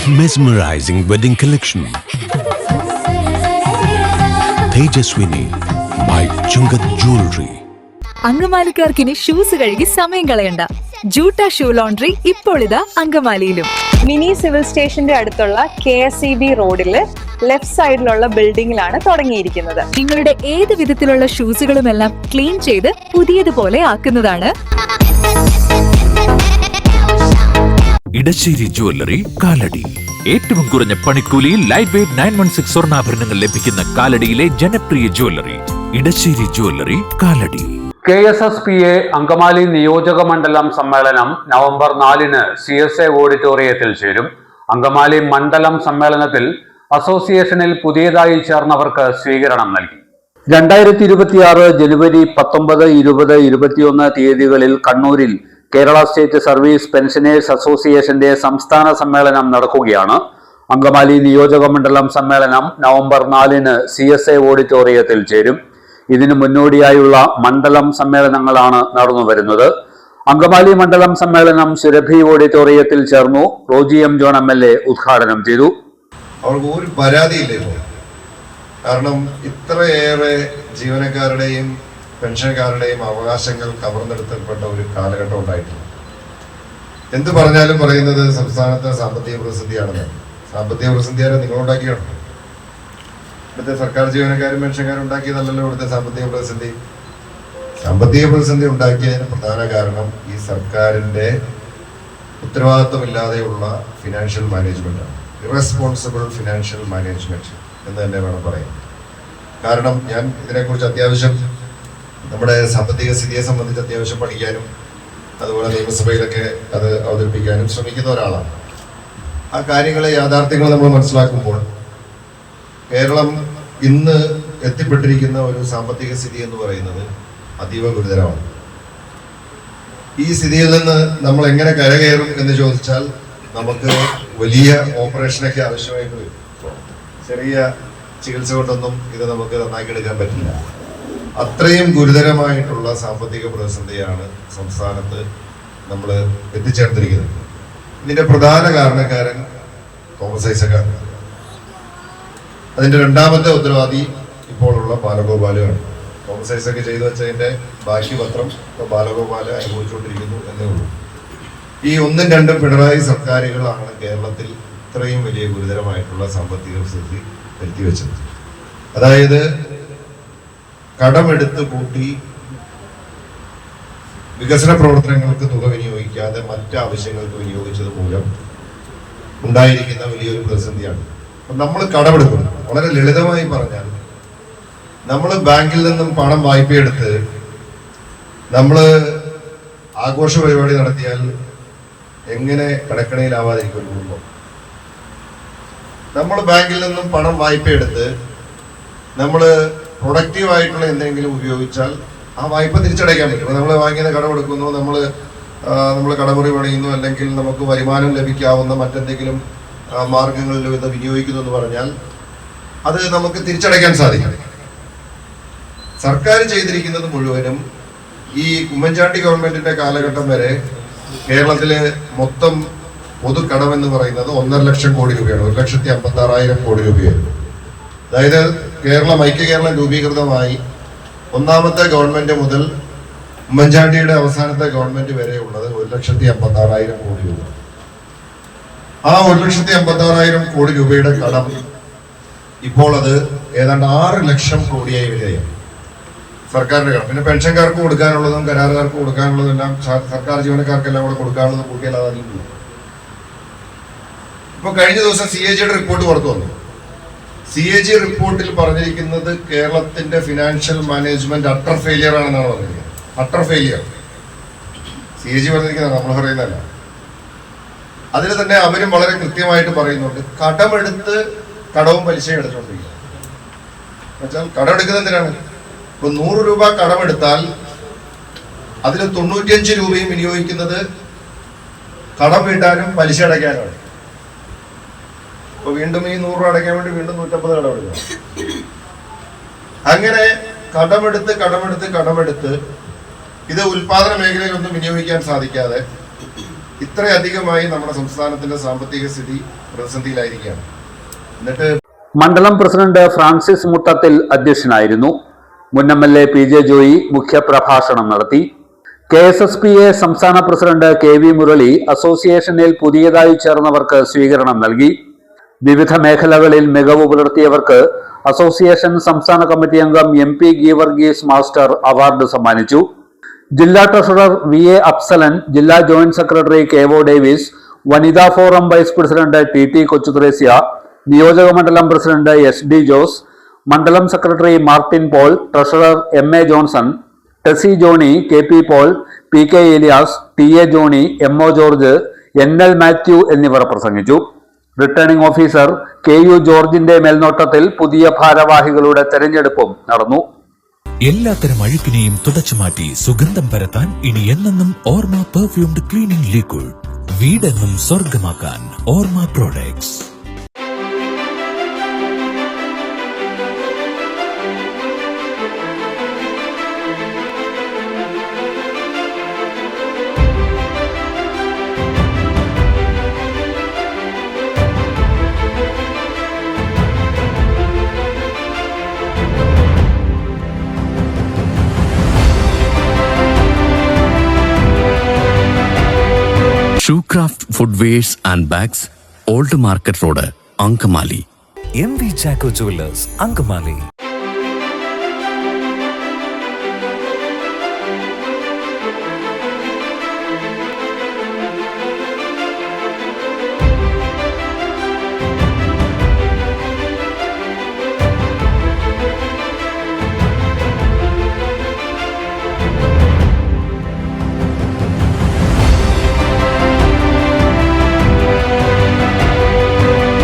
Mesmerizing wedding collection. Tejaswini by Chungat Jewelry. അങ്കമാലിക്കാർക്കിനി shoes കഴുകി സമയം കളയണ്ട. ജൂട്ട ഷൂ ലോണ്ടറി ഇപ്പോൾ ഇതാ അങ്കമാലിയിലും. മിനി സിവിൽ സ്റ്റേഷന്റെ അടുത്തുള്ള KSEB റോഡില് ലെഫ്റ്റ് സൈഡിലുള്ള ബിൽഡിംഗിലാണ് തുടങ്ങിയിരിക്കുന്നത്. നിങ്ങളുടെ ഏത് വിധത്തിലുള്ള ഷൂസുകളുമെല്ലാം ക്ലീൻ ചെയ്ത് പുതിയതുപോലെ ആക്കുന്നതാണ്. ഇടശ്ശേരി ജ്വല്ലറി കാലടി. ഏറ്റവും കുറഞ്ഞ പണിക്കൂലിയിൽ ലൈറ്റ് വെയ്റ്റ് 916 സ്വർണ്ണാഭരണങ്ങൾ ലഭിക്കുന്ന കാലടിയിലെ ജനപ്രിയ jewellery Edassery jewellery Kalady. KSSPA Angamaly നിയോജക മണ്ഡലം സമ്മേളനം നവംബർ 4-ന് CSA ഓഡിറ്റോറിയത്തിൽ ചേരും. അങ്കമാലി മണ്ഡലം സമ്മേളനത്തിൽ അസോസിയേഷനിൽ പുതിയതായി ചേർന്നവർക്ക് സ്വീകരണം നൽകി. 2026 ജനുവരി 19, 20, 21 തീയതികളിൽ കണ്ണൂരിൽ കേരള സ്റ്റേറ്റ് സർവീസ് പെൻഷനേഴ്സ് അസോസിയേഷന്റെ സംസ്ഥാന സമ്മേളനം നടക്കുകയാണ്. അങ്കമാലി നിയോജക മണ്ഡലം സമ്മേളനം നവംബർ 4-ന് CSA ഓഡിറ്റോറിയത്തിൽ ചേരും. ഇതിനു മുന്നോടിയായുള്ള മണ്ഡലം സമ്മേളനങ്ങളാണ് നടന്നു വരുന്നത്. അങ്കമാലി മണ്ഡലം സമ്മേളനം സുരഭി ഓഡിറ്റോറിയത്തിൽ ചേർന്നു. റോജി M. ജോൺ MLA ഉദ്ഘാടനം ചെയ്തു. അവർക്ക് ഒരു പരാതിയില്ല. കാരണം ഇത്രയേറെ ജീവനക്കാരുടെയും പെൻഷൻകാരുടെയും അവകാശങ്ങൾ കവർന്നെടുക്കപ്പെട്ട ഒരു കാലഘട്ടം ഉണ്ടായിട്ടില്ല. എന്ത് പറഞ്ഞാലും പറയുന്നത് സംസ്ഥാനത്തെ സാമ്പത്തിക പ്രതിസന്ധിയാണെന്ന്. സാമ്പത്തിക പ്രതിസന്ധിയാരെ നിങ്ങളുണ്ടാക്കിയാണ്. ഇവിടുത്തെ സർക്കാർ ജീവനക്കാരും പെൻഷൻകാരും ഉണ്ടാക്കിയതല്ലല്ലോ ഇവിടുത്തെ സാമ്പത്തിക പ്രതിസന്ധി. സാമ്പത്തിക പ്രതിസന്ധി ഉണ്ടാക്കിയതിന് പ്രധാന കാരണം ഈ സർക്കാരിന്റെ ഉത്തരവാദിത്വമില്ലാതെയുള്ള ഫിനാൻഷ്യൽ മാനേജ്മെന്റാണ്. ഇറസ്പോൺസിബിൾ ഫിനാൻഷ്യൽ മാനേജ്മെന്റ് എന്ന് തന്നെ വേണം പറയാൻ. കാരണം ഞാൻ ഇതിനെക്കുറിച്ച് അത്യാവശ്യം നമ്മുടെ സാമ്പത്തിക സ്ഥിതിയെ സംബന്ധിച്ച് അത്യാവശ്യം പഠിക്കാനും അതുപോലെ നിയമസഭയിലൊക്കെ അത് അവതരിപ്പിക്കാനും ശ്രമിക്കുന്ന ഒരാളാണ്. ആ കാര്യങ്ങളെ യാഥാർത്ഥ്യങ്ങൾ നമ്മൾ മനസ്സിലാക്കുമ്പോൾ കേരളം ഇന്ന് എത്തിപ്പെട്ടിരിക്കുന്ന ഒരു സാമ്പത്തിക സ്ഥിതി എന്ന് പറയുന്നത് അതീവ ഗുരുതരമാണ്. ഈ സ്ഥിതിയിൽ നിന്ന് നമ്മൾ എങ്ങനെ കരകയറും എന്ന് ചോദിച്ചാൽ നമുക്ക് വലിയ ഓപ്പറേഷനൊക്കെ ആവശ്യമായിട്ട് വരും. ചെറിയ ചികിത്സ കൊണ്ടൊന്നും ഇത് നമുക്ക് നന്നാക്കിയെടുക്കാൻ പറ്റില്ല. അത്രയും ഗുരുതരമായിട്ടുള്ള സാമ്പത്തിക പ്രതിസന്ധിയാണ് സംസ്ഥാനത്ത് നമ്മൾ എത്തിച്ചേർന്നിരിക്കുന്നത്. ഇതിന്റെ പ്രധാന കാരണക്കാരൻ തോമസ് ഐസക്കാണ്. അതിന്റെ രണ്ടാമത്തെ ഉത്തരവാദി ഇപ്പോഴുള്ള ബാലഗോപാലുമാണ്. തോമസ് ഐസക്ക് ചെയ്തു വെച്ചതിന്റെ ബാക്കി പത്രം ഇപ്പോൾ ബാലഗോപാല് അനുഭവിച്ചുകൊണ്ടിരിക്കുന്നു എന്നേ ഉള്ളൂ. ഈ 1ഉം 2ഉം പിണറായി സർക്കാരുകളാണ് കേരളത്തിൽ ഇത്രയും വലിയ ഗുരുതരമായിട്ടുള്ള സാമ്പത്തിക സ്ഥിതി വരുത്തിവെച്ചത്. അതായത് കടമെടുത്ത് കൂട്ടി വികസന പ്രവർത്തനങ്ങൾക്ക് തുക വിനിയോഗിക്കാതെ മറ്റ് ആവശ്യങ്ങൾക്ക് വിനിയോഗിച്ചത് മൂലം ഉണ്ടായിരിക്കുന്ന വലിയൊരു പ്രതിസന്ധിയാണ്. നമ്മൾ കടമെടുക്കുന്നു. വളരെ ലളിതമായി പറഞ്ഞാൽ നമ്മൾ ബാങ്കിൽ നിന്നും പണം വായ്പയെടുത്ത് നമ്മൾ ആഘോഷ പരിപാടി നടത്തിയാൽ എങ്ങനെ കടക്കണിയിലാവാതിരിക്കും ഒരു കുടുംബം? നമ്മൾ ബാങ്കിൽ നിന്നും പണം വായ്പയെടുത്ത് നമ്മൾ പ്രൊഡക്റ്റീവായിട്ടുള്ള എന്തെങ്കിലും ഉപയോഗിച്ചാൽ ആ വായ്പ തിരിച്ചടയ്ക്കാൻ പറ്റും. നമ്മൾ വാങ്ങിയത് കടമെടുക്കുന്നു, നമ്മൾ കടമുറി പണിയുന്നു, അല്ലെങ്കിൽ നമുക്ക് വരുമാനം ലഭിക്കാവുന്ന മറ്റെന്തെങ്കിലും മാർഗങ്ങളിൽ ഇത് വിനിയോഗിക്കുന്നു എന്ന് പറഞ്ഞാൽ അത് നമുക്ക് തിരിച്ചടയ്ക്കാൻ സാധിക്കും. സർക്കാർ ചെയ്തിരിക്കുന്നത് മുഴുവനും ഈ ഉമ്മൻചാണ്ടി ഗവൺമെന്റിന്റെ കാലഘട്ടം വരെ കേരളത്തിലെ മൊത്തം പൊതുക്കടമെന്ന് പറയുന്നത് 1.5 ലക്ഷം കോടി രൂപയാണ്. 1,56,000 കോടി രൂപയായിരുന്നു. അതായത് ഐക്യ കേരളം രൂപീകൃതമായി ഒന്നാമത്തെ ഗവൺമെന്റ് മുതൽ ഉമ്മൻചാണ്ടിയുടെ അവസാനത്തെ ഗവൺമെന്റ് വരെ ഉള്ളത് 1,56,000 കോടി രൂപ. ആ 1,56,000 കോടി രൂപയുടെ കടം ഇപ്പോൾ അത് ഏതാണ്ട് 6 ലക്ഷം കോടിയായി വരികയാണ് സർക്കാരിന്റെ കടം. പിന്നെ പെൻഷൻകാർക്ക് കൊടുക്കാനുള്ളതും കരാറുകാർക്ക് കൊടുക്കാനുള്ളതും എല്ലാം സർക്കാർ ജീവനക്കാർക്കെല്ലാം കൂടെ കൊടുക്കാനുള്ളത് കൂട്ടിയാൽ അതില്ല. ഇപ്പൊ കഴിഞ്ഞ ദിവസം CAG റിപ്പോർട്ട് പുറത്തു വന്നു. CAG റിപ്പോർട്ടിൽ പറഞ്ഞിരിക്കുന്നത് കേരളത്തിന്റെ ഫിനാൻഷ്യൽ മാനേജ്മെന്റ് അട്ടർ ഫെയിലിയർ ആണെന്നാണ് പറഞ്ഞിരിക്കുന്നത്. അട്ടർ ഫെയിലിയർ CAG പറഞ്ഞിരിക്കുന്നതാണ്, നമ്മൾ പറയുന്നതല്ല. അതിൽ തന്നെ അവരും വളരെ കൃത്യമായിട്ട് പറയുന്നുണ്ട്, കടമെടുത്ത് കടവും പലിശയും എടുത്തുകൊണ്ടിരിക്കുക. എന്നുവെച്ചാൽ കടമെടുക്കുന്നത് എന്തിനാണ്? ഇപ്പൊ 100 രൂപ കടമെടുത്താൽ അതിൽ 95 രൂപയും വിനിയോഗിക്കുന്നത് കടം വീട്ടാനും പലിശ അടയ്ക്കാനുമാണ്. അപ്പൊ വീണ്ടും ഈ 100 രൂപ അടയ്ക്കാൻ വേണ്ടി വീണ്ടും 150 കടമെടുക്കണം. അങ്ങനെ കടമെടുത്ത് ഇത് ഉൽപാദന മേഖലയിലൊന്നും വിനിയോഗിക്കാൻ സാധിക്കാതെ ഇത്രയധികമായി നമ്മുടെ സംസ്ഥാനത്തിന്റെ സാമ്പത്തിക സ്ഥിതി പ്രതിസന്ധിയിലായിരിക്കുകയാണ്. എന്നിട്ട് മണ്ഡലം പ്രസിഡന്റ് ഫ്രാൻസിസ് മുട്ടത്തിൽ അധ്യക്ഷനായിരുന്നു. മുൻ MLA PJ ജോയി മുഖ്യപ്രഭാഷണം നടത്തി. KSSPA സംസ്ഥാന പ്രസിഡന്റ് KV മുരളി അസോസിയേഷനിൽ പുതിയതായി ചേർന്നവർക്ക് സ്വീകരണം നൽകി. വിവിധ മേഖലകളിൽ മികവ് പുലർത്തിയവർക്ക് അസോസിയേഷൻ സംസ്ഥാന കമ്മിറ്റി അംഗം MP ഗീവർഗീസ് മാസ്റ്റർ അവാർഡ് സമ്മാനിച്ചു. ജില്ലാ ട്രഷറർ VA അഫ്സലൻ, ജില്ലാ ജോയിന്റ് സെക്രട്ടറി KO ഡേവിസ്, വനിതാ forum vice president TT Kochuthresia, നിയോജക മണ്ഡലം പ്രസിഡന്റ് SD ജോസ്, മണ്ഡലം secretary Martin Paul, treasurer MA Johnson, Tessy Johny, KP Paul, PK Eliyas, TA Johny, MO George, NL Mathew എന്നിവർ പ്രസംഗിച്ചു. Returning officer KU ജോർജിന്റെ മേൽനോട്ടത്തിൽ പുതിയ ഭാരവാഹികളുടെ തെരഞ്ഞെടുപ്പും നടന്നു. എല്ലാത്തരം അഴുക്കിനെയും തുടച്ചുമാറ്റി സുഗന്ധം പരത്താൻ ഇനി എന്നെന്നും ഓർമ്മ പെർഫ്യൂംഡ് ക്ലീനിംഗ് ലിക്വിഡ്. വീടെന്നും സ്വർഗമാക്കാൻ Orma products. Shoecraft footwears and bags, old market road, Angamaly. MV Jacko Jewelers, Angamali.